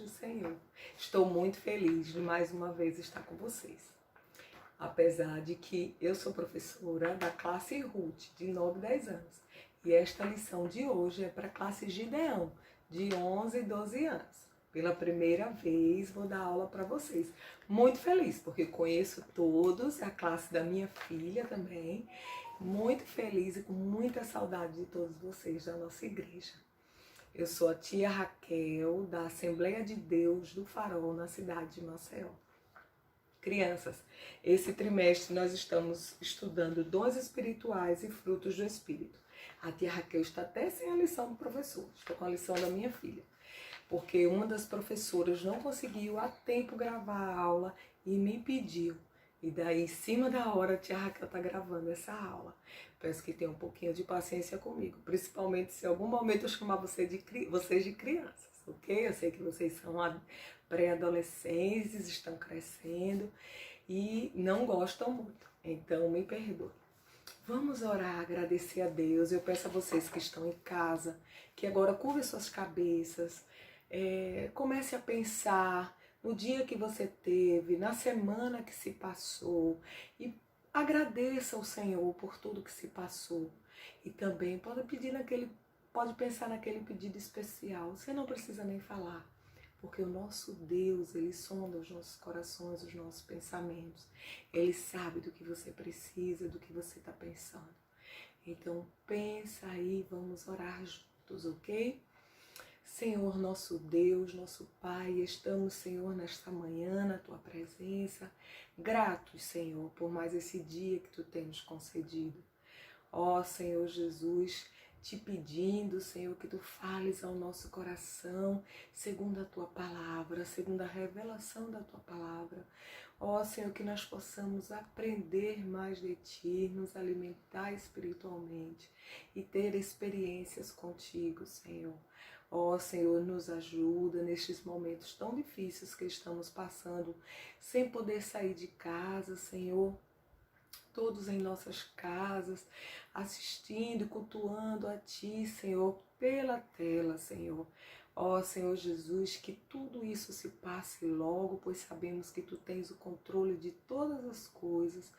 do Senhor. Estou muito feliz de mais uma vez estar com vocês. Apesar de que eu sou professora da classe Ruth, de 9 e 10 anos. E esta lição de hoje é para a classe Gideão, de 11 e 12 anos. Pela primeira vez vou dar aula para vocês. Muito feliz, porque conheço todos, a classe da minha filha também. Muito feliz e com muita saudade de todos vocês da nossa igreja. Eu sou a tia Raquel, da Assembleia de Deus do Farol, na cidade de Maceió. Crianças, esse trimestre nós estamos estudando dons espirituais e frutos do Espírito. A tia Raquel está até sem a lição do professor, estou com a lição da minha filha. Porque uma das professoras não conseguiu a tempo gravar a aula e me pediu. E daí, em cima da hora, a tia Raquel está gravando essa aula. Peço que tenha um pouquinho de paciência comigo, principalmente se em algum momento eu chamar vocês de crianças, ok? Eu sei que vocês são pré-adolescentes, estão crescendo e não gostam muito, então me perdoe. Vamos orar, agradecer a Deus. Eu peço a vocês que estão em casa, que agora curvem suas cabeças, comece a pensar no dia que você teve, na semana que se passou e agradeça ao Senhor por tudo que se passou. E também pode pensar naquele pedido especial. Você não precisa nem falar, porque o nosso Deus, Ele sonda os nossos corações, os nossos pensamentos. Ele sabe do que você precisa, do que você está pensando. Então pensa aí, vamos orar juntos, ok? Senhor, nosso Deus, nosso Pai, estamos, Senhor, nesta manhã, na Tua presença, gratos, Senhor, por mais esse dia que Tu tens nos concedido. Ó, Senhor Jesus, te pedindo, Senhor, que Tu fales ao nosso coração, segundo a Tua palavra, segundo a revelação da Tua palavra. Ó, Senhor, que nós possamos aprender mais de Ti, nos alimentar espiritualmente e ter experiências contigo, Senhor. Ó, Senhor, nos ajuda nestes momentos tão difíceis que estamos passando, sem poder sair de casa, Senhor. Todos em nossas casas, assistindo, cultuando a Ti, Senhor, pela tela, Senhor. Ó, Senhor Jesus, que tudo isso se passe logo, pois sabemos que Tu tens o controle de todas as coisas.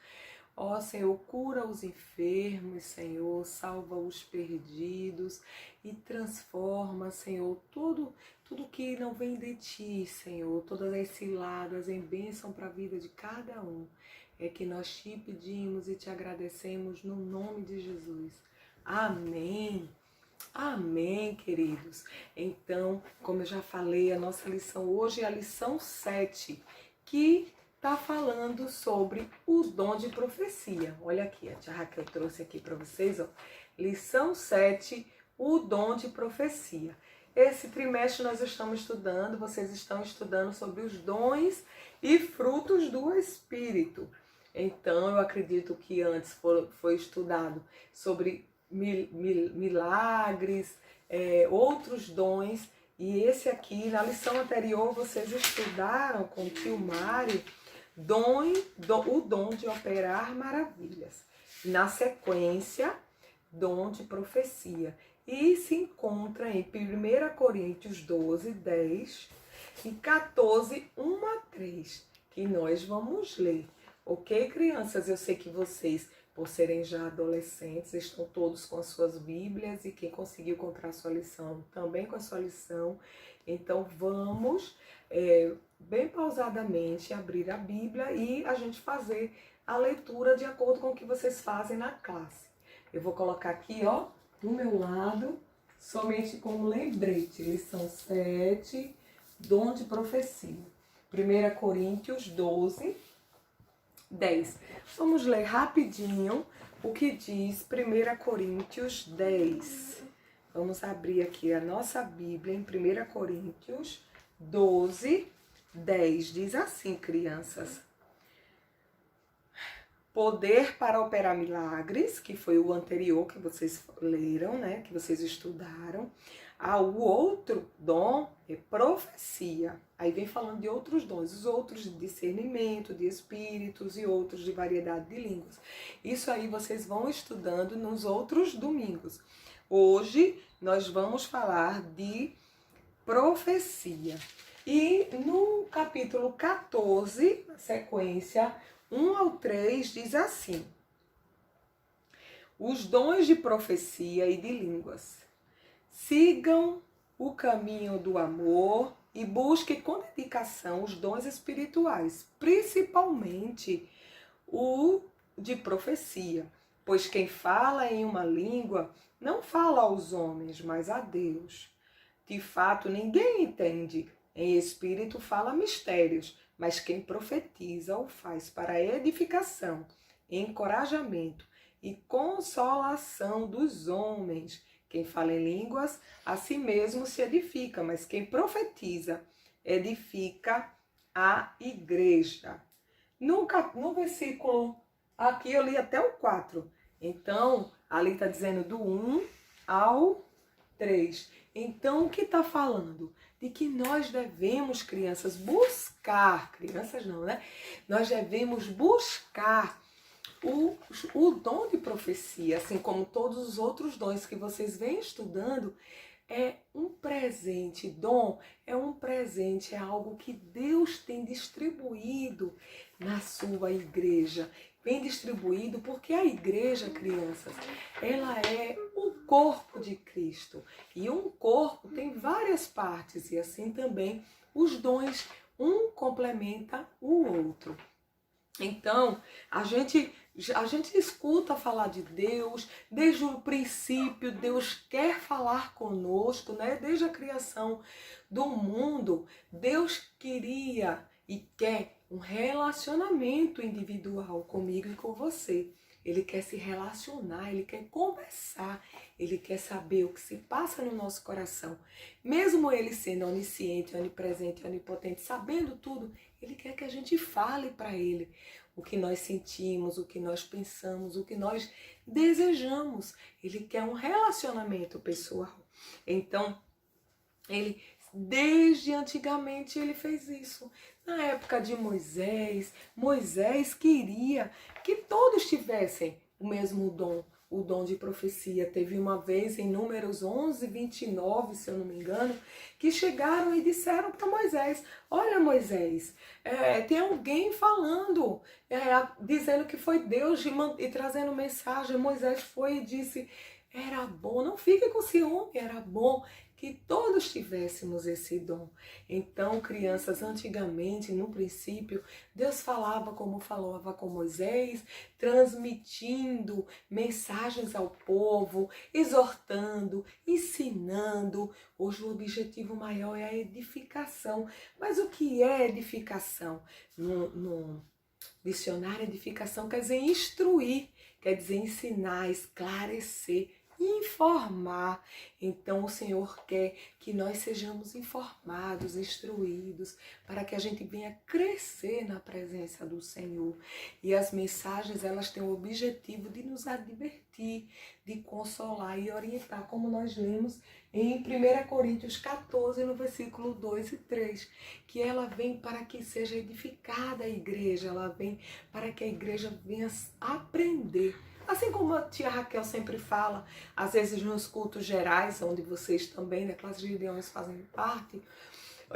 Ó, Senhor, cura os enfermos, Senhor, salva os perdidos e transforma, Senhor, tudo que não vem de Ti, Senhor, todas as ciladas em bênção para a vida de cada um. É que nós te pedimos e te agradecemos no nome de Jesus. Amém. Amém, queridos. Então, como eu já falei, a nossa lição hoje é a lição 7, que está falando sobre o dom de profecia. Olha aqui, a tia Raquel trouxe aqui para vocês, ó. Lição 7, o dom de profecia. Esse trimestre nós estamos estudando, vocês estão estudando sobre os dons e frutos do Espírito. Então, eu acredito que antes foi estudado sobre milagres, outros dons. E esse aqui, na lição anterior, vocês estudaram com o tio Mário o dom de operar maravilhas. Na sequência, dom de profecia. E se encontra em 1 Coríntios 12, 10 e 14, 1 a 3, que nós vamos ler. Ok, crianças? Eu sei que vocês, por serem já adolescentes, estão todos com as suas bíblias e quem conseguiu encontrar a sua lição também com a sua lição. Então vamos, bem pausadamente, abrir a Bíblia e a gente fazer a leitura de acordo com o que vocês fazem na classe. Eu vou colocar aqui, ó, do meu lado, somente como lembrete, lição 7, dom de profecia. 1 Coríntios 12, 10. Vamos ler rapidinho o que diz 1 Coríntios 10. Vamos abrir aqui a nossa Bíblia em 1 Coríntios 12, 10. Diz assim, crianças. Poder para operar milagres, que foi o anterior que vocês leram, né? Que vocês estudaram. O outro dom é profecia. Aí vem falando de outros dons, os outros de discernimento, de espíritos e outros de variedade de línguas. Isso aí vocês vão estudando nos outros domingos. Hoje nós vamos falar de profecia. E no capítulo 14, na sequência, 1 ao 3, diz assim: os dons de profecia e de línguas. Sigam o caminho do amor e busquem com dedicação os dons espirituais, principalmente o de profecia, pois quem fala em uma língua não fala aos homens, mas a Deus. De fato, ninguém entende. Em espírito fala mistérios, mas quem profetiza o faz para edificação, encorajamento e consolação dos homens. Quem fala em línguas, a si mesmo se edifica, mas quem profetiza, edifica a igreja. No versículo, aqui eu li até o 4. Então, ali está dizendo do 1 ao 3. Então, o que está falando? De que nós devemos, crianças, buscar, crianças não, né? Nós devemos buscar o dom de profecia, assim como todos os outros dons que vocês vêm estudando. É um presente, dom é um presente, é algo que Deus tem distribuído na sua igreja. Bem distribuído, porque a igreja, crianças, ela é o corpo de Cristo. E um corpo tem várias partes, e assim também os dons, um complementa o outro. Então, a gente escuta falar de Deus, desde o princípio, Deus quer falar conosco, né? Desde a criação do mundo, Deus queria e quer um relacionamento individual comigo e com você. Ele quer se relacionar, ele quer conversar, ele quer saber o que se passa no nosso coração. Mesmo ele sendo onisciente, onipresente, onipotente, sabendo tudo, ele quer que a gente fale para ele o que nós sentimos, o que nós pensamos, o que nós desejamos. Ele quer um relacionamento pessoal. Então, ele, desde antigamente, ele fez isso. Na época de Moisés, Moisés queria que todos tivessem o mesmo dom, o dom de profecia. Teve uma vez em Números 11, 29, se eu não me engano, que chegaram e disseram para Moisés: olha, Moisés, tem alguém falando, dizendo que foi Deus e trazendo mensagem. Moisés foi e disse: era bom, não fique com ciúme, era bom que todos tivéssemos esse dom. Então, crianças, antigamente, no princípio, Deus falava como falava com Moisés, transmitindo mensagens ao povo, exortando, ensinando. Hoje o objetivo maior é a edificação. Mas o que é edificação? No dicionário, edificação quer dizer instruir, quer dizer ensinar, esclarecer, informar. Então o Senhor quer que nós sejamos informados, instruídos, para que a gente venha crescer na presença do Senhor. E as mensagens, elas têm o objetivo de nos advertir, de consolar e orientar, como nós lemos em 1 Coríntios 14, no versículo 2 e 3, que ela vem para que seja edificada a igreja, ela vem para que a igreja venha aprender. Assim como a tia Raquel sempre fala, às vezes nos cultos gerais, onde vocês também, da classe de Gideões, fazem parte,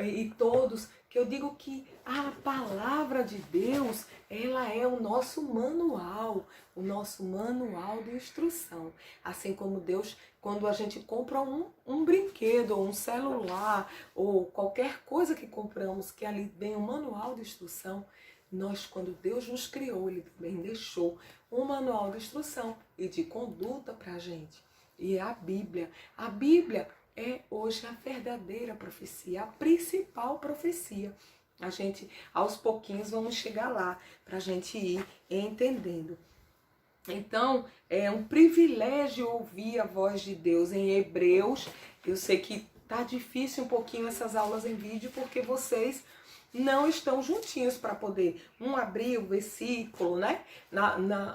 e todos, que eu digo que a palavra de Deus, ela é o nosso manual de instrução. Assim como Deus, quando a gente compra um brinquedo, ou um celular, ou qualquer coisa que compramos, que ali vem um manual de instrução, nós, quando Deus nos criou, Ele também deixou um manual de instrução e de conduta para a gente. E a Bíblia é hoje a verdadeira profecia, a principal profecia. A gente, aos pouquinhos, vamos chegar lá para a gente ir entendendo. Então, é um privilégio ouvir a voz de Deus em Hebreus. Eu sei que tá difícil um pouquinho essas aulas em vídeo, porque vocês não estão juntinhos para poder abrir o versículo, né?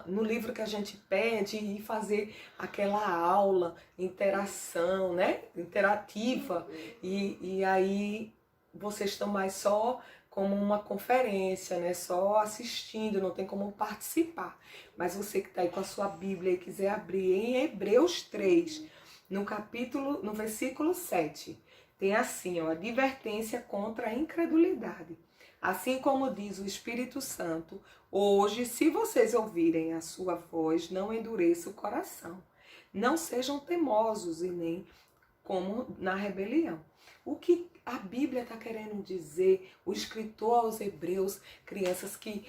No livro que a gente pede e fazer aquela aula, interação, né? Interativa. E aí vocês estão mais só como uma conferência, né? Só assistindo, não tem como participar. Mas você que está aí com a sua Bíblia e quiser abrir em Hebreus 3, no versículo 7. tem assim, ó, advertência contra a incredulidade. Assim como diz o Espírito Santo, hoje, se vocês ouvirem a sua voz, não endureça o coração. Não sejam teimosos e nem como na rebelião. O que a Bíblia está querendo dizer, o escritor aos Hebreus, crianças que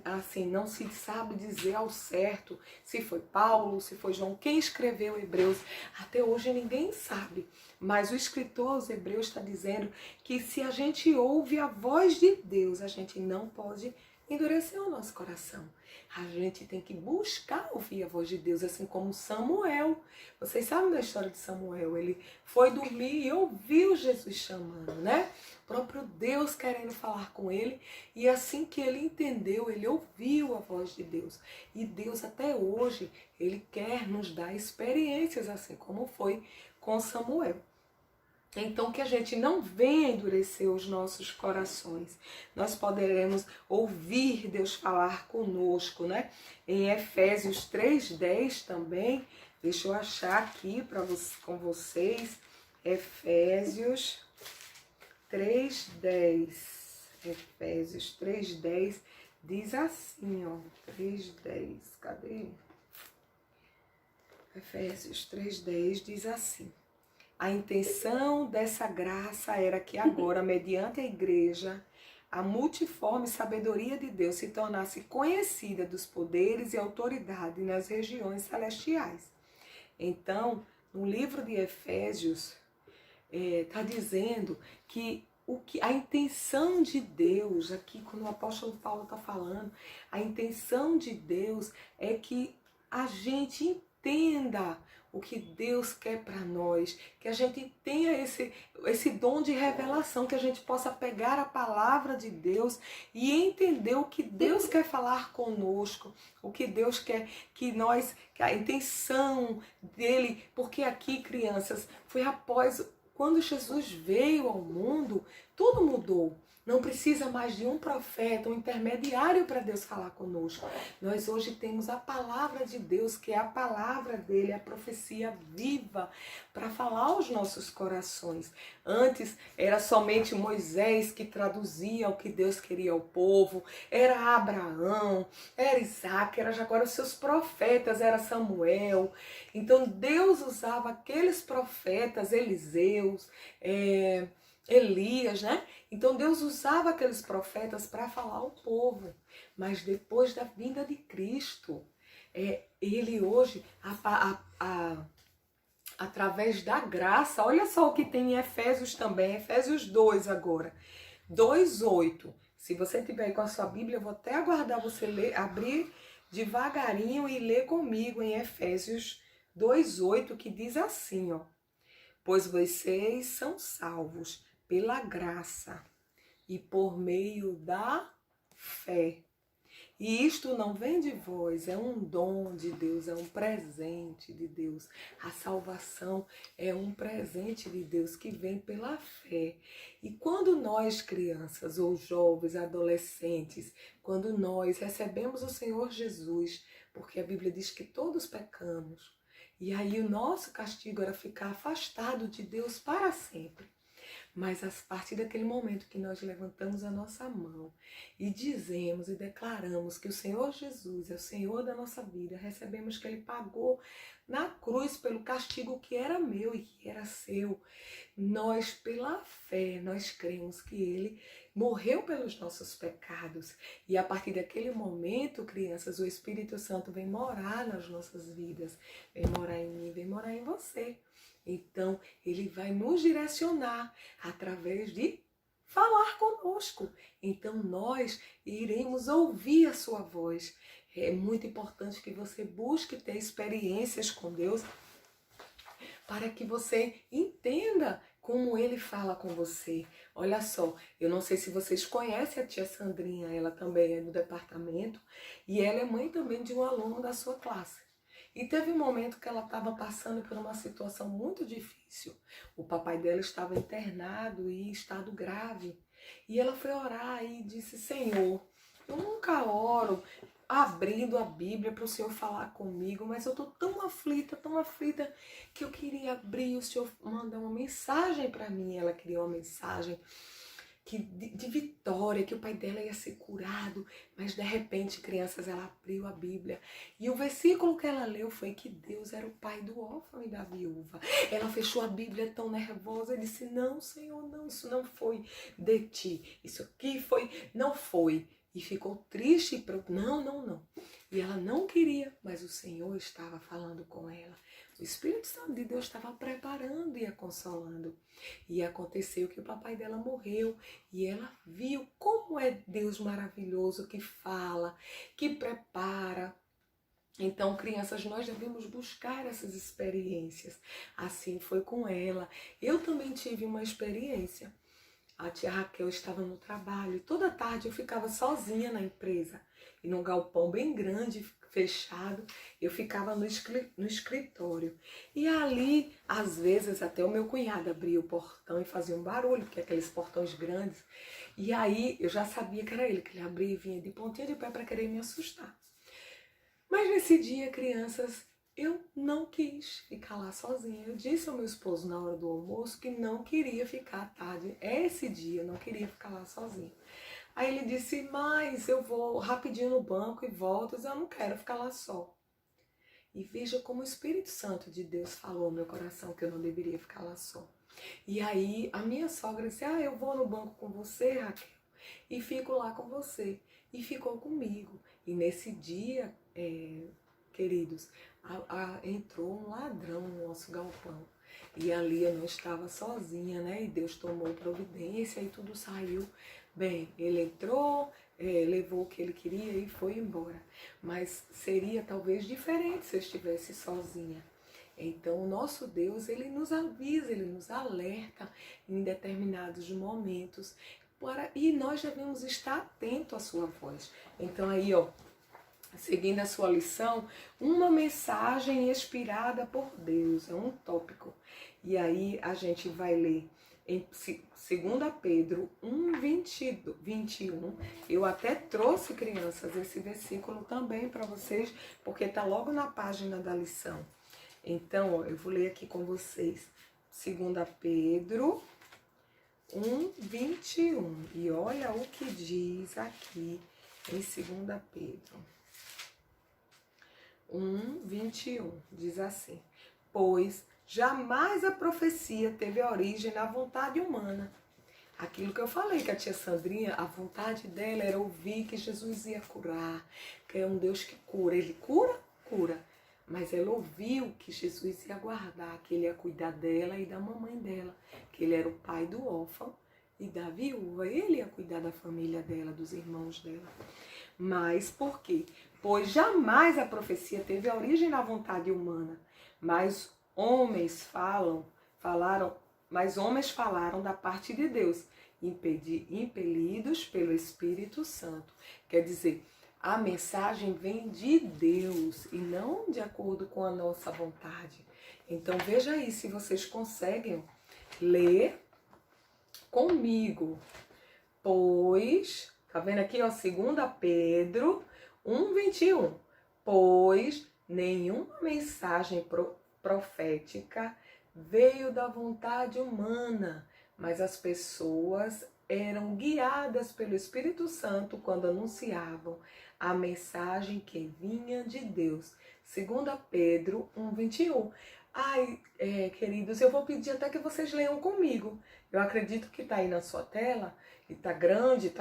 assim não se sabe dizer ao certo se foi Paulo, se foi João, quem escreveu Hebreus, até hoje ninguém sabe. Mas o escritor aos Hebreus está dizendo que se a gente ouve a voz de Deus, a gente não pode endurecer o nosso coração. A gente tem que buscar ouvir a voz de Deus, assim como Samuel. Vocês sabem da história de Samuel? Ele foi dormir e ouviu Jesus chamando, né? O próprio Deus querendo falar com ele. E assim que ele entendeu, ele ouviu a voz de Deus. E Deus até hoje, ele quer nos dar experiências, assim como foi com Samuel. Então, que a gente não venha endurecer os nossos corações. Nós poderemos ouvir Deus falar conosco, né? Em Efésios 3:10 também, deixa eu achar aqui com vocês. Efésios 3:10. Efésios 3:10 diz assim, ó. 3:10, cadê? Efésios 3:10 diz assim. A intenção dessa graça era que agora, mediante a igreja, a multiforme sabedoria de Deus se tornasse conhecida dos poderes e autoridade nas regiões celestiais. Então, no livro de Efésios, está dizendo que a intenção de Deus, aqui quando o apóstolo Paulo está falando, a intenção de Deus é que a gente entenda o que Deus quer para nós, que a gente tenha esse dom de revelação, que a gente possa pegar a palavra de Deus e entender o que Deus quer falar conosco, o que Deus quer que a intenção dele, porque aqui, crianças, foi após, quando Jesus veio ao mundo, tudo mudou. Não precisa mais de um profeta, um intermediário para Deus falar conosco. Nós hoje temos a palavra de Deus, que é a palavra dele, a profecia viva, para falar aos nossos corações. Antes era somente Moisés que traduzia o que Deus queria ao povo, era Abraão, era Isaac, era Jacó, os seus profetas, era Samuel. Então Deus usava aqueles profetas, Eliseus, Elias, né? Então Deus usava aqueles profetas para falar ao povo. Mas depois da vinda de Cristo, ele hoje, através da graça, olha só o que tem em Efésios também, Efésios 2 agora, 2:8. Se você tiver aí com a sua Bíblia, eu vou até aguardar você ler, abrir devagarinho e ler comigo em Efésios 2:8, que diz assim, ó. Pois vocês são salvos pela graça e por meio da fé. E isto não vem de vós, é um dom de Deus, é um presente de Deus. A salvação é um presente de Deus que vem pela fé. E quando nós, crianças ou jovens, adolescentes, quando nós recebemos o Senhor Jesus, porque a Bíblia diz que todos pecamos, e aí o nosso castigo era ficar afastado de Deus para sempre. Mas a partir daquele momento que nós levantamos a nossa mão e dizemos e declaramos que o Senhor Jesus é o Senhor da nossa vida, recebemos que Ele pagou na cruz pelo castigo que era meu e que era seu. Nós, pela fé, nós cremos que Ele morreu pelos nossos pecados. E a partir daquele momento, crianças, o Espírito Santo vem morar nas nossas vidas. Vem morar em mim, vem morar em você. Então, ele vai nos direcionar através de falar conosco. Então, nós iremos ouvir a sua voz. É muito importante que você busque ter experiências com Deus para que você entenda como ele fala com você. Olha só, eu não sei se vocês conhecem a tia Sandrinha, ela também é do departamento e ela é mãe também de um aluno da sua classe. E teve um momento que ela estava passando por uma situação muito difícil. O papai dela estava internado e em estado grave. E ela foi orar e disse, Senhor, eu nunca oro abrindo a Bíblia para o Senhor falar comigo, mas eu estou tão aflita, que eu queria abrir, o Senhor mandar uma mensagem para mim. Ela queria uma mensagem de vitória, que o pai dela ia ser curado, mas de repente, crianças, ela abriu a Bíblia e o versículo que ela leu foi que Deus era o pai do órfão e da viúva. Ela fechou a Bíblia tão nervosa e disse: não, Senhor, não, isso não foi de ti, isso aqui foi, não foi. E ficou triste e não. E ela não queria, mas o Senhor estava falando com ela. O Espírito Santo de Deus estava preparando e a consolando. E aconteceu que o papai dela morreu e ela viu como é Deus maravilhoso, que fala, que prepara. Então, crianças, nós devemos buscar essas experiências. Assim foi com ela. Eu também tive uma experiência. A tia Raquel estava no trabalho e toda tarde eu ficava sozinha na empresa. E num galpão bem grande, fechado, eu ficava no escritório. E ali, às vezes, até o meu cunhado abria o portão e fazia um barulho, porque aqueles portões grandes. E aí eu já sabia que era ele, que ele abria e vinha de pontinha de pé para querer me assustar. Mas nesse dia, crianças, eu não quis ficar lá sozinha. Eu disse ao meu esposo na hora do almoço que não queria ficar à tarde. Esse dia eu não queria ficar lá sozinha. Aí ele disse: mas eu vou rapidinho no banco e volto. Eu disse: eu não quero ficar lá só. E veja como o Espírito Santo de Deus falou no meu coração que eu não deveria ficar lá só. E aí a minha sogra disse: eu vou no banco com você, Raquel, e fico lá com você. E ficou comigo. E nesse dia, queridos, entrou um ladrão no nosso galpão. E ali eu não estava sozinha, né? E Deus tomou providência e tudo saiu bem. Ele entrou, levou o que ele queria e foi embora. Mas seria talvez diferente se eu estivesse sozinha. Então, o nosso Deus, ele nos avisa, ele nos alerta em determinados momentos. E nós devemos estar atentos à sua voz. Então, aí, seguindo a sua lição, uma mensagem inspirada por Deus, é um tópico. E aí a gente vai ler em 2 Pedro 1:21. Eu até trouxe, crianças, esse versículo também para vocês, porque está logo na página da lição. Então, eu vou ler aqui com vocês. 2 Pedro 1:21. E olha o que diz aqui em 2 Pedro 1:21, diz assim: pois jamais a profecia teve origem na vontade humana. Aquilo que eu falei, que a tia Sandrinha, a vontade dela era ouvir que Jesus ia curar, que é um Deus que cura. Ele cura, cura. Mas ela ouviu que Jesus ia guardar, que ele ia cuidar dela e da mamãe dela, que ele era o pai do órfão e da viúva. Ele ia cuidar da família dela, dos irmãos dela. Mas por quê? Pois jamais a profecia teve origem na vontade humana, mas homens falaram da parte de Deus, impelidos pelo Espírito Santo. Quer dizer, a mensagem vem de Deus e não de acordo com a nossa vontade. Então veja aí se vocês conseguem ler comigo. Pois, tá vendo aqui, 2 Pedro 1:21. Pois nenhuma mensagem profética veio da vontade humana, mas as pessoas eram guiadas pelo Espírito Santo quando anunciavam a mensagem que vinha de Deus. 2 Pedro 1:21. Ai, queridos, eu vou pedir até que vocês leiam comigo. Eu acredito que está aí na sua tela, e tá grande.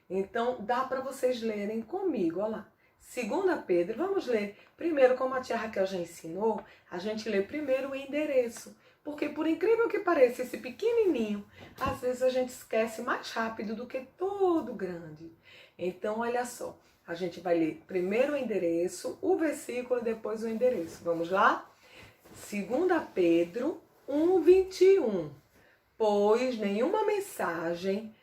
Então, dá para vocês lerem comigo, olha lá. 2 Pedro, vamos ler primeiro, como a tia Raquel já ensinou, a gente lê primeiro o endereço. Porque, por incrível que pareça, esse pequenininho, às vezes a gente esquece mais rápido do que todo grande. Então, olha só, a gente vai ler primeiro o endereço, o versículo e depois o endereço. Vamos lá? 2 Pedro 1:21. Pois nenhuma mensagem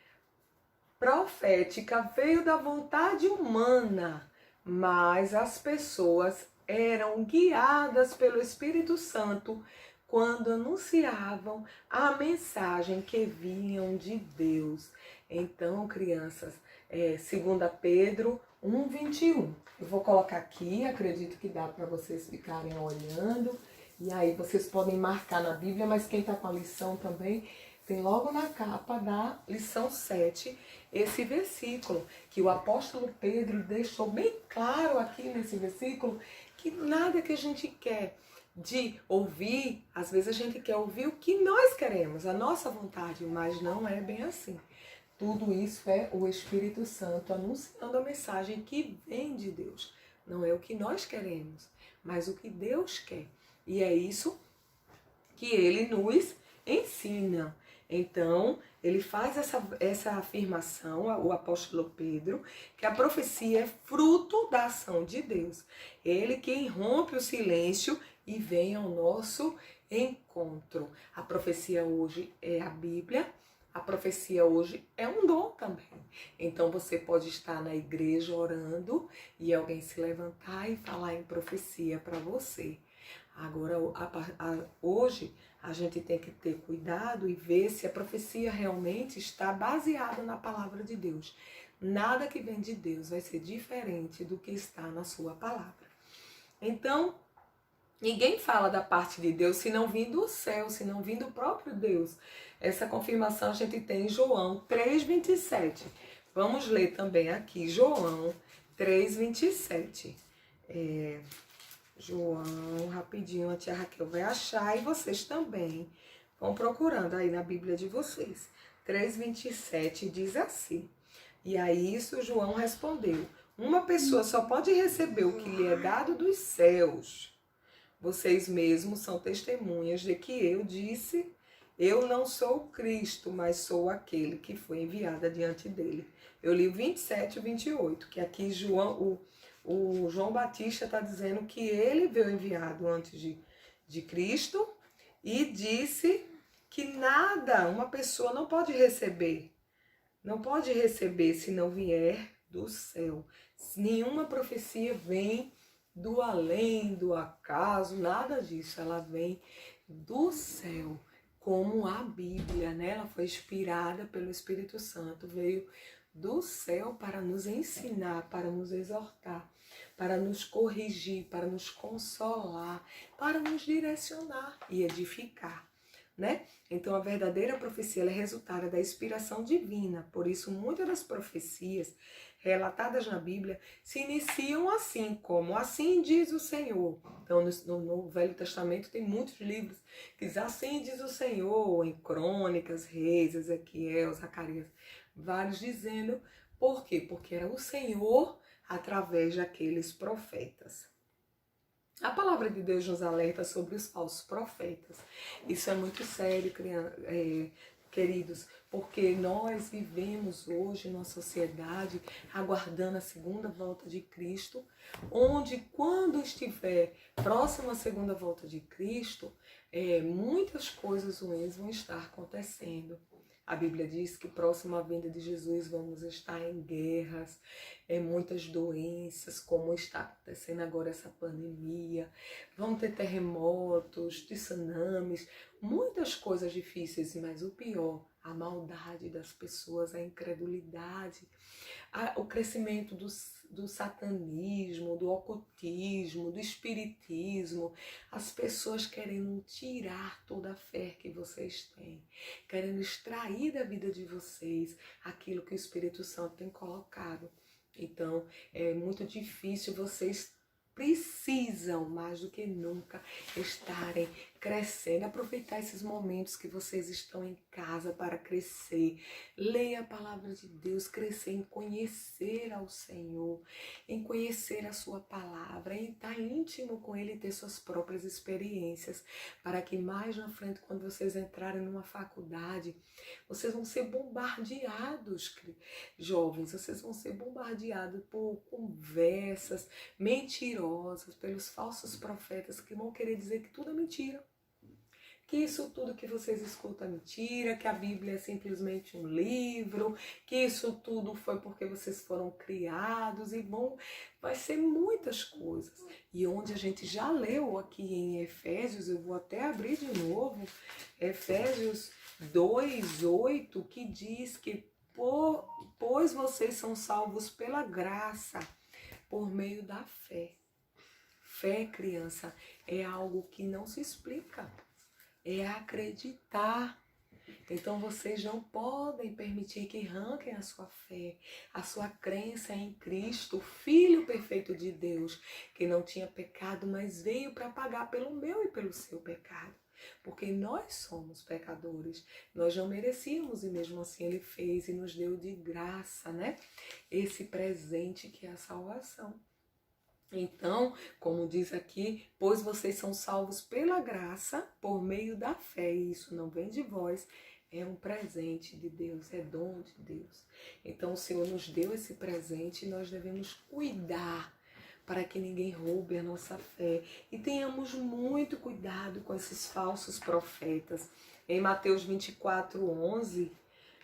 profética veio da vontade humana, mas as pessoas eram guiadas pelo Espírito Santo quando anunciavam a mensagem que vinham de Deus. Então, crianças, 2 Pedro 1:21. Eu vou colocar aqui, acredito que dá para vocês ficarem olhando. E aí vocês podem marcar na Bíblia, mas quem está com a lição também, tem logo na capa da lição 7, esse versículo, que o apóstolo Pedro deixou bem claro aqui nesse versículo, que nada que a gente quer de ouvir, às vezes a gente quer ouvir o que nós queremos, a nossa vontade, mas não é bem assim. Tudo isso é o Espírito Santo anunciando a mensagem que vem de Deus. Não é o que nós queremos, mas o que Deus quer. E é isso que ele nos ensina. Então, ele faz essa afirmação, o apóstolo Pedro, que a profecia é fruto da ação de Deus. Ele que irrompe o silêncio e vem ao nosso encontro. A profecia hoje é a Bíblia. A profecia hoje é um dom também. Então você pode estar na igreja orando e alguém se levantar e falar em profecia para você. Agora, hoje, a gente tem que ter cuidado e ver se a profecia realmente está baseada na palavra de Deus. Nada que vem de Deus vai ser diferente do que está na sua palavra. Então, ninguém fala da parte de Deus se não vir do céu, se não vir do próprio Deus. Essa confirmação a gente tem em João 3:27. Vamos ler também aqui, João 3:27. João, rapidinho, a tia Raquel vai achar e vocês também vão procurando aí na Bíblia de vocês. 3:27 diz assim: e a isso João respondeu: uma pessoa só pode receber o que lhe é dado dos céus. Vocês mesmos são testemunhas de que eu disse: eu não sou o Cristo, mas sou aquele que foi enviado diante dele. Eu li o 27 e o 28, que aqui o João Batista está dizendo que ele veio enviado antes de Cristo e disse que nada, uma pessoa não pode receber se não vier do céu. Nenhuma profecia vem do além, do acaso, nada disso. Ela vem do céu, como a Bíblia, né? Ela foi inspirada pelo Espírito Santo, veio do céu para nos ensinar, para nos exortar, para nos corrigir, para nos consolar, para nos direcionar e edificar, né? Então a verdadeira profecia ela é resultado da inspiração divina. Por isso muitas das profecias relatadas na Bíblia se iniciam assim, como assim diz o Senhor. Então no Velho Testamento tem muitos livros que diz assim diz o Senhor, em Crônicas, Reis, Ezequiel, Zacarias, vários dizendo, por quê? Porque era o Senhor através daqueles profetas. A palavra de Deus nos alerta sobre os falsos profetas. Isso é muito sério, queridos, porque nós vivemos hoje numa sociedade aguardando a segunda volta de Cristo, onde quando estiver próximo à segunda volta de Cristo, muitas coisas ruins vão estar acontecendo. A Bíblia diz que próximo à vinda de Jesus vamos estar em guerras, muitas doenças, como está acontecendo agora essa pandemia. Vão ter terremotos, tsunamis, muitas coisas difíceis, mas o pior, a maldade das pessoas, a incredulidade, o crescimento do satanismo, do ocultismo, do espiritismo, as pessoas querendo tirar toda a fé que vocês têm, querendo extrair da vida de vocês aquilo que o Espírito Santo tem colocado. Então, é muito difícil, vocês precisam mais do que nunca estarem crescendo, aproveitar esses momentos que vocês estão em casa para crescer, leia a palavra de Deus, crescer em conhecer ao Senhor, em conhecer a sua palavra, em estar íntimo com Ele e ter suas próprias experiências, para que mais na frente, quando vocês entrarem numa faculdade, vocês vão ser bombardeados, jovens, vocês vão ser bombardeados por conversas mentirosas, pelos falsos profetas que vão querer dizer que tudo é mentira. Que isso tudo que vocês escutam é mentira, que a Bíblia é simplesmente um livro, que isso tudo foi porque vocês foram criados e vai ser muitas coisas. E onde a gente já leu aqui em Efésios, eu vou até abrir de novo, Efésios 2:8, que diz que pois vocês são salvos pela graça, por meio da fé. Fé, criança, é algo que não se explica, é acreditar. Então vocês não podem permitir que arranquem a sua fé, a sua crença em Cristo, o Filho perfeito de Deus, que não tinha pecado, mas veio para pagar pelo meu e pelo seu pecado. Porque nós somos pecadores, nós não merecíamos e mesmo assim Ele fez e nos deu de graça, né? Esse presente que é a salvação. Então, como diz aqui, pois vocês são salvos pela graça, por meio da fé, e isso não vem de vós, é um presente de Deus, é dom de Deus. Então, o Senhor nos deu esse presente e nós devemos cuidar para que ninguém roube a nossa fé. E tenhamos muito cuidado com esses falsos profetas. Em Mateus 24:11,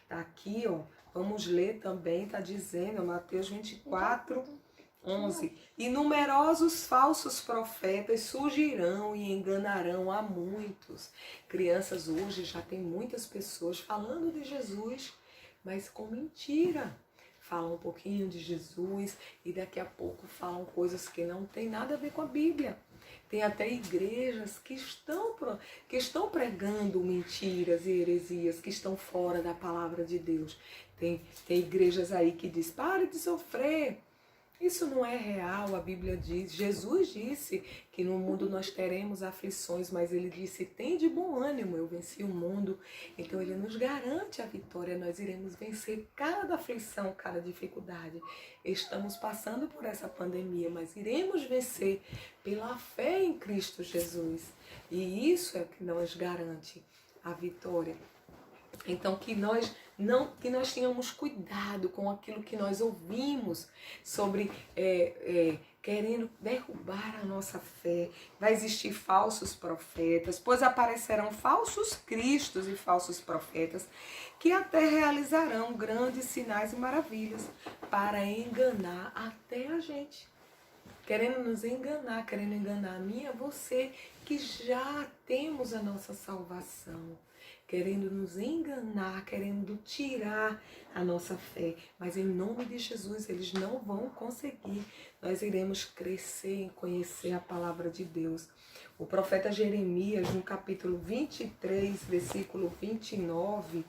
tá aqui, ó, vamos ler também, tá dizendo, Mateus 24:11. E numerosos falsos profetas surgirão e enganarão a muitos. Crianças hoje já tem muitas pessoas falando de Jesus, mas com mentira. Falam um pouquinho de Jesus e daqui a pouco falam coisas que não tem nada a ver com a Bíblia. Tem até igrejas que estão pregando mentiras e heresias, que estão fora da palavra de Deus. Tem igrejas aí que diz, pare de sofrer. Isso não é real, a Bíblia diz. Jesus disse que no mundo nós teremos aflições, mas ele disse, tem de bom ânimo, eu venci o mundo. Então ele nos garante a vitória, nós iremos vencer cada aflição, cada dificuldade. Estamos passando por essa pandemia, mas iremos vencer pela fé em Cristo Jesus. E isso é o que nos garante a vitória. Então que nós tenhamos cuidado com aquilo que nós ouvimos sobre querendo derrubar a nossa fé. Vai existir falsos profetas, pois aparecerão falsos cristos e falsos profetas que até realizarão grandes sinais e maravilhas para enganar até a gente. Querendo nos enganar, querendo enganar a mim e a você, que já temos a nossa salvação. Querendo nos enganar, querendo tirar a nossa fé. Mas em nome de Jesus, eles não vão conseguir. Nós iremos crescer em conhecer a palavra de Deus. O profeta Jeremias, no capítulo 23, versículo 29,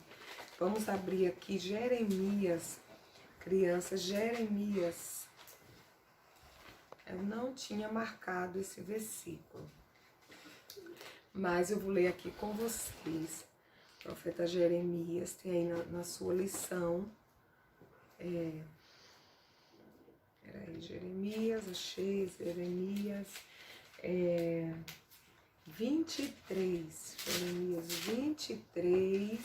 vamos abrir aqui Jeremias, crianças, Jeremias. Eu não tinha marcado esse versículo, mas eu vou ler aqui com vocês. Profeta Jeremias, tem aí na sua lição. Jeremias, achei, Jeremias 23. Jeremias 23,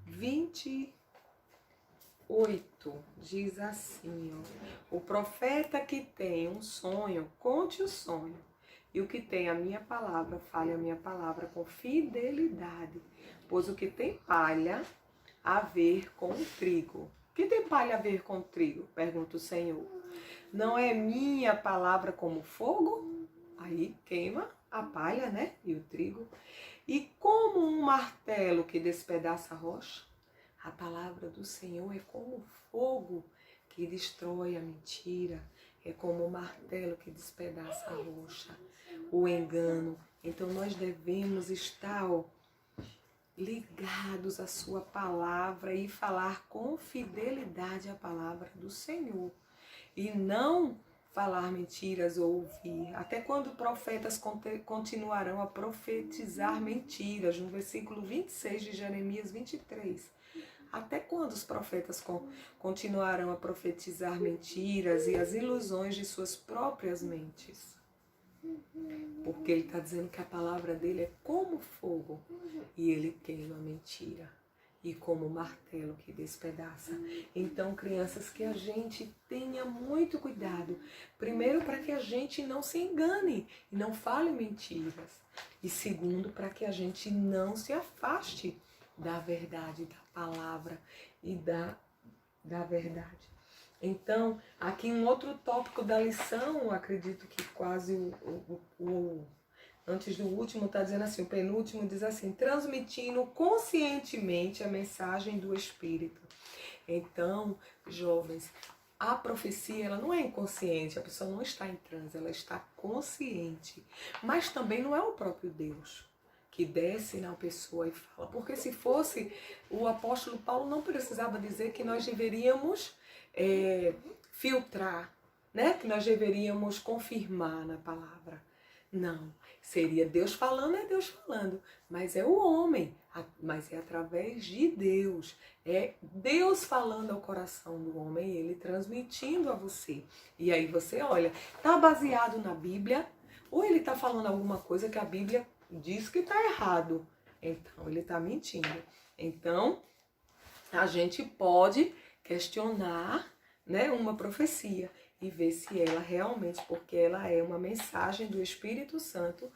28. Diz assim, ó. O profeta que tem um sonho, conte o sonho. E o que tem a minha palavra, fale a minha palavra com fidelidade. Pois o que tem palha a ver com o trigo. O que tem palha a ver com o trigo? Pergunta o Senhor. Não é minha palavra como fogo? Aí queima a palha, né? E o trigo. E como um martelo que despedaça a rocha? A palavra do Senhor é como fogo que destrói a mentira. É como o martelo que despedaça a rocha. O engano. Então nós devemos estar ligados à sua palavra e falar com fidelidade a palavra do Senhor. E não falar mentiras ou ouvir. Até quando profetas continuarão a profetizar mentiras, no versículo 26 de Jeremias 23. Até quando os profetas continuarão a profetizar mentiras e as ilusões de suas próprias mentes? Porque ele está dizendo que a palavra dele é como fogo e ele queima a mentira e como martelo que despedaça. Então, crianças, que a gente tenha muito cuidado. Primeiro, para que a gente não se engane e não fale mentiras. E segundo, para que a gente não se afaste da verdade, da palavra e da verdade. Então, aqui um outro tópico da lição, acredito que quase antes do último está dizendo assim, o penúltimo diz assim, transmitindo conscientemente a mensagem do Espírito. Então, jovens, a profecia, ela não é inconsciente, a pessoa não está em transe, ela está consciente. Mas também não é o próprio Deus que desce na pessoa e fala. Porque se fosse, o apóstolo Paulo não precisava dizer que nós deveríamos filtrar, né? Que nós deveríamos confirmar na palavra. Não, seria Deus falando, é Deus falando, mas é o homem, mas é através de Deus. É Deus falando ao coração do homem, ele transmitindo a você. E aí você olha, tá baseado na Bíblia ou ele tá falando alguma coisa que a Bíblia diz que tá errado? Então ele tá mentindo. Então a gente pode questionar, né, uma profecia e ver se ela realmente, porque ela é uma mensagem do Espírito Santo,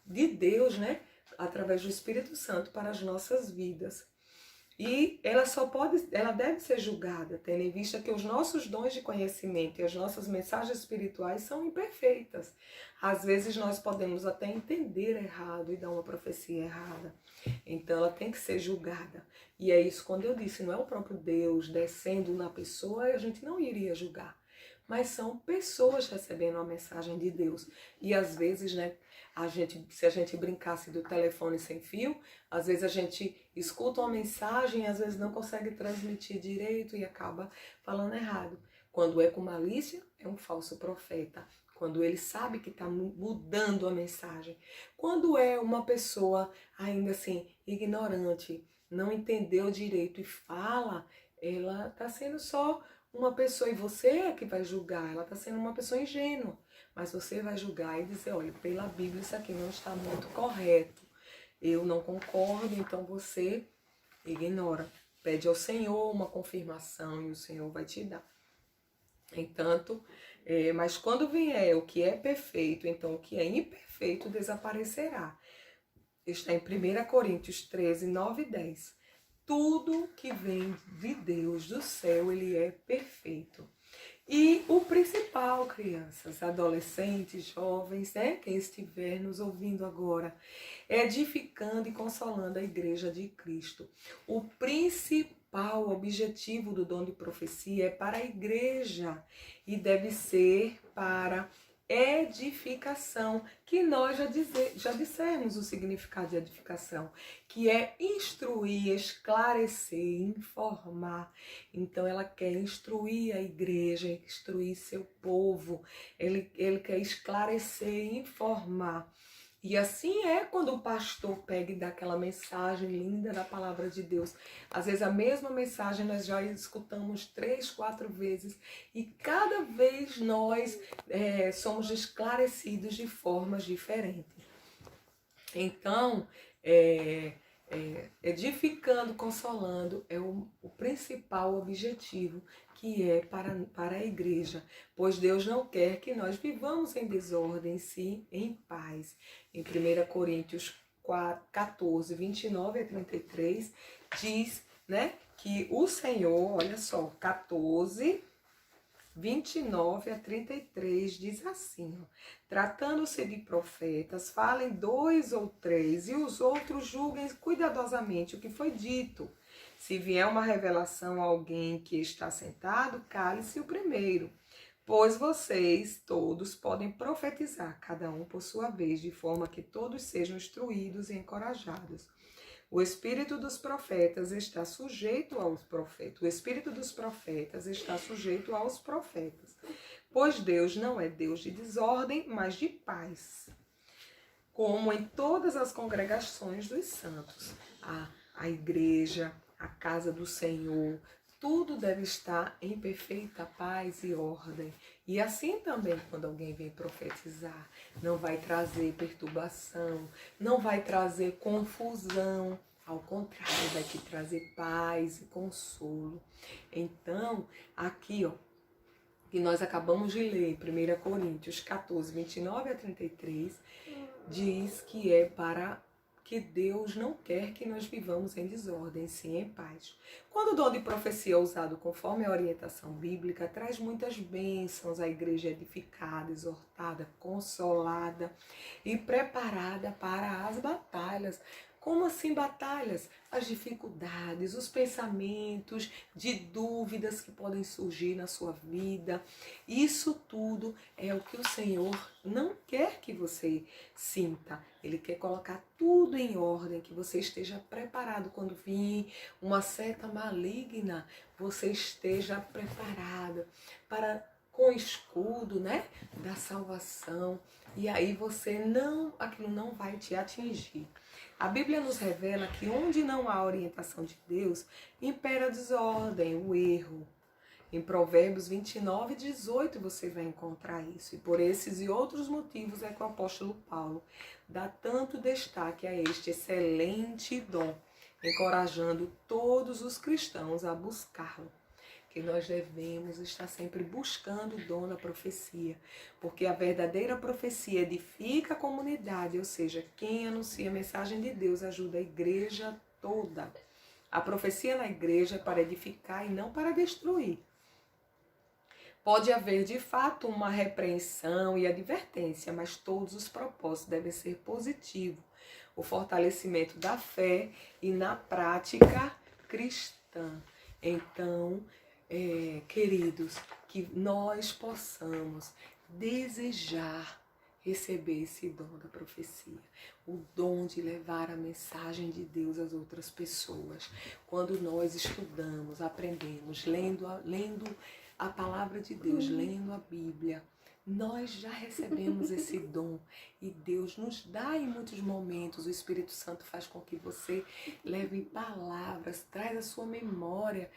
de Deus, né, através do Espírito Santo para as nossas vidas. E ela deve ser julgada, tendo em vista que os nossos dons de conhecimento e as nossas mensagens espirituais são imperfeitas. Às vezes nós podemos até entender errado e dar uma profecia errada. Então ela tem que ser julgada. E é isso, quando eu disse, não é o próprio Deus descendo na pessoa, a gente não iria julgar. Mas são pessoas recebendo a mensagem de Deus. E às vezes, né, se a gente brincasse do telefone sem fio, às vezes a gente escuta uma mensagem e às vezes não consegue transmitir direito e acaba falando errado. Quando é com malícia, é um falso profeta. Quando ele sabe que está mudando a mensagem. Quando é uma pessoa ainda assim, ignorante, não entendeu direito e fala, ela está sendo só uma pessoa, e você é que vai julgar, ela está sendo uma pessoa ingênua. Mas você vai julgar e dizer, olha, pela Bíblia isso aqui não está muito correto. Eu não concordo, então você ignora. Pede ao Senhor uma confirmação e o Senhor vai te dar. Entanto, mas quando vier o que é perfeito, então o que é imperfeito desaparecerá. Está em 1 Coríntios 13, 9 e 10. Tudo que vem de Deus, do céu, ele é perfeito. E o principal, crianças, adolescentes, jovens, né, quem estiver nos ouvindo agora, edificando e consolando a igreja de Cristo. O principal objetivo do dom de profecia é para a igreja e deve ser para edificação, que nós já dissemos o significado de edificação, que é instruir, esclarecer, informar. Então ela quer instruir a igreja, instruir seu povo, ele quer esclarecer, informar. E assim é quando o pastor pega e dá aquela mensagem linda da palavra de Deus. Às vezes a mesma mensagem nós já escutamos 3, 4 vezes e cada vez nós somos esclarecidos de formas diferentes. Então, edificando, consolando é o principal objetivo que é para a igreja, pois Deus não quer que nós vivamos em desordem, sim em paz. Em 1 Coríntios 14, 29 a 33, diz, né, que o Senhor, olha só, 14, 29 a 33 diz assim, ó, tratando-se de profetas, falem 2 ou 3 e os outros julguem cuidadosamente o que foi dito. Se vier uma revelação a alguém que está sentado, cale-se o primeiro, pois vocês todos podem profetizar, cada um por sua vez, de forma que todos sejam instruídos e encorajados. O espírito dos profetas está sujeito aos profetas. O espírito dos profetas está sujeito aos profetas. Pois Deus não é Deus de desordem, mas de paz. Como em todas as congregações dos santos. A igreja, a casa do Senhor, tudo deve estar em perfeita paz e ordem. E assim também, quando alguém vem profetizar, não vai trazer perturbação, não vai trazer confusão. Ao contrário, vai te trazer paz e consolo. Então, aqui, ó, que nós acabamos de ler, 1 Coríntios 14, 29 a 33, diz que é para que Deus não quer que nós vivamos em desordem, sim em paz. Quando o dom de profecia é usado conforme a orientação bíblica, traz muitas bênçãos à igreja edificada, exortada, consolada e preparada para as batalhas. Como assim batalhas? As dificuldades, os pensamentos de dúvidas que podem surgir na sua vida. Isso tudo é o que o Senhor não quer que você sinta. Ele quer colocar tudo em ordem, que você esteja preparado quando vir uma seta maligna, você esteja preparado para com o escudo, né, da salvação. E aí aquilo não vai te atingir. A Bíblia nos revela que onde não há orientação de Deus, impera a desordem, o erro. Em Provérbios 29:18 você vai encontrar isso. E por esses e outros motivos é que o apóstolo Paulo dá tanto destaque a este excelente dom, encorajando todos os cristãos a buscá-lo. Que nós devemos estar sempre buscando o dom da profecia, porque a verdadeira profecia edifica a comunidade, ou seja, quem anuncia a mensagem de Deus ajuda a igreja toda. A profecia na igreja é para edificar e não para destruir. Pode haver de fato uma repreensão e advertência, mas todos os propósitos devem ser positivos. O fortalecimento da fé e na prática cristã. Então, queridos, que nós possamos desejar receber esse dom da profecia, o dom de levar a mensagem de Deus às outras pessoas. Quando nós estudamos, aprendemos, lendo a palavra de Deus, lendo a Bíblia, nós já recebemos esse dom e Deus nos dá em muitos momentos. O Espírito Santo faz com que você leve palavras, traz à sua memória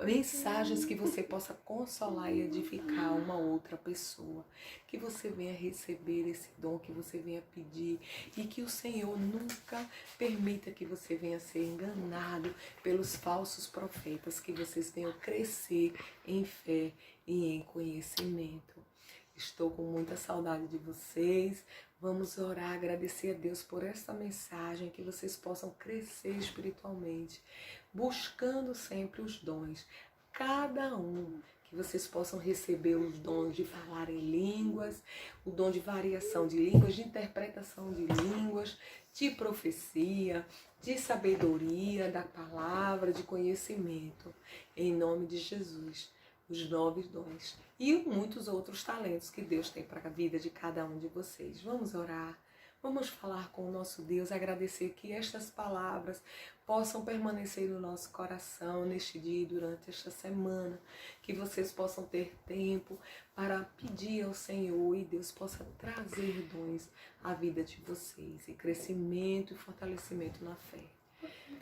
mensagens que você possa consolar e edificar uma outra pessoa. Que você venha receber esse dom, que você venha pedir e que o Senhor nunca permita que você venha ser enganado pelos falsos profetas, que vocês venham crescer em fé e em conhecimento. Estou com muita saudade de vocês. Vamos orar, agradecer a Deus por esta mensagem, que vocês possam crescer espiritualmente, buscando sempre os dons, cada um, que vocês possam receber os dons de falar em línguas, o dom de variação de línguas, de interpretação de línguas, de profecia, de sabedoria da palavra, de conhecimento, em nome de Jesus. Os 9 dons e muitos outros talentos que Deus tem para a vida de cada um de vocês. Vamos orar, vamos falar com o nosso Deus, agradecer que estas palavras possam permanecer no nosso coração neste dia e durante esta semana, que vocês possam ter tempo para pedir ao Senhor e Deus possa trazer dons à vida de vocês e crescimento e fortalecimento na fé.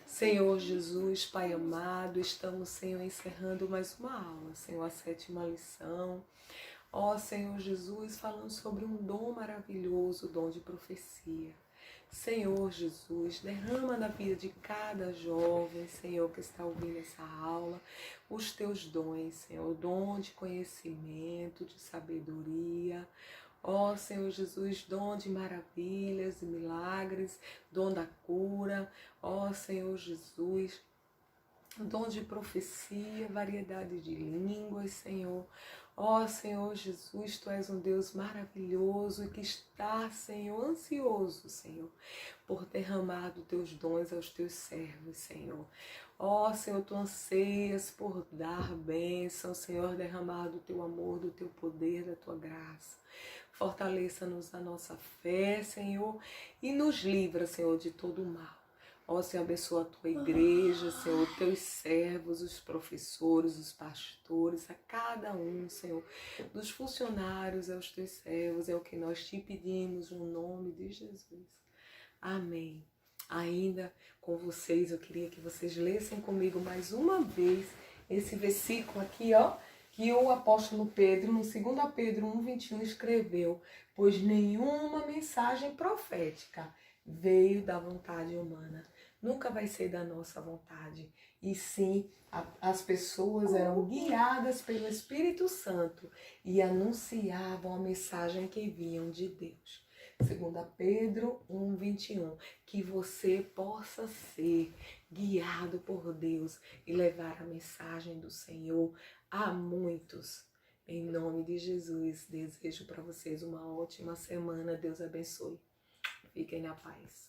Senhor Jesus, Pai amado, estamos, Senhor, encerrando mais uma aula, Senhor, a 7ª lição. Ó Senhor Jesus, falando sobre um dom maravilhoso, o dom de profecia. Senhor Jesus, derrama na vida de cada jovem, Senhor, que está ouvindo essa aula, os teus dons, Senhor, o dom de conhecimento, de sabedoria. Ó Senhor Jesus, dom de maravilhas e milagres, dom da cura. Ó Senhor Jesus, dom de profecia, variedade de línguas, Senhor. Ó Senhor Jesus, Tu és um Deus maravilhoso e que está, Senhor, ansioso, Senhor, por derramar dos Teus dons aos Teus servos, Senhor. Ó Senhor, Tu anseias por dar bênção, Senhor, derramar do Teu amor, do Teu poder, da Tua graça. Fortaleça-nos a nossa fé, Senhor, e nos livra, Senhor, de todo o mal. Ó Senhor, abençoa a Tua igreja, Senhor, Teus servos, os professores, os pastores, a cada um, Senhor, dos funcionários, aos Teus servos, é o que nós te pedimos no nome de Jesus. Amém. Ainda com vocês, eu queria que vocês lessem comigo mais uma vez esse versículo aqui, ó, que o apóstolo Pedro, no 2 Pedro 1:21, escreveu: pois nenhuma mensagem profética veio da vontade humana. Nunca vai ser da nossa vontade. E sim, as pessoas eram guiadas pelo Espírito Santo e anunciavam a mensagem que vinham de Deus. 2 Pedro 1:21, que você possa ser guiado por Deus e levar a mensagem do Senhor a muitos. Em nome de Jesus, desejo para vocês uma ótima semana. Deus abençoe. Fiquem na paz.